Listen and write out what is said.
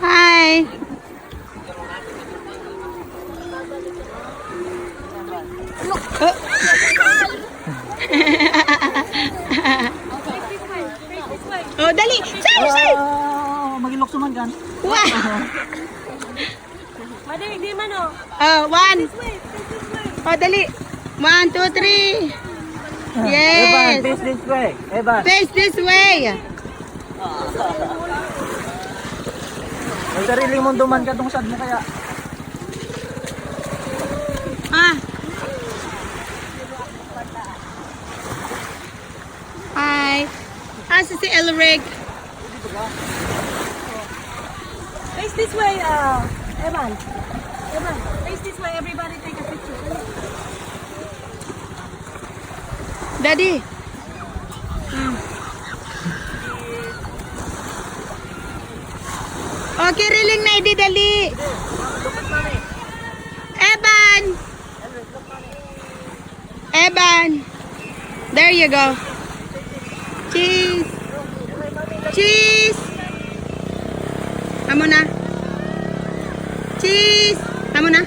Hi. Oh, dali. Say. Magilok sumangan. Wow. Madali, di man oh. Oh, one. This way. Oh, dali. 1, 2, 3. Yes. Evan, face this way. Evan. Face this way. May sarili mong duman ka tong sad mo kaya. Ah. Hi. Asa si Elric? Face this way, Evan. Evan, face this way. Everybody take a picture. Daddy. Okay, riling na idi dali. Evan. Evan. There you go. Cheese. Cheese. Amo na. Cheese. Amo na.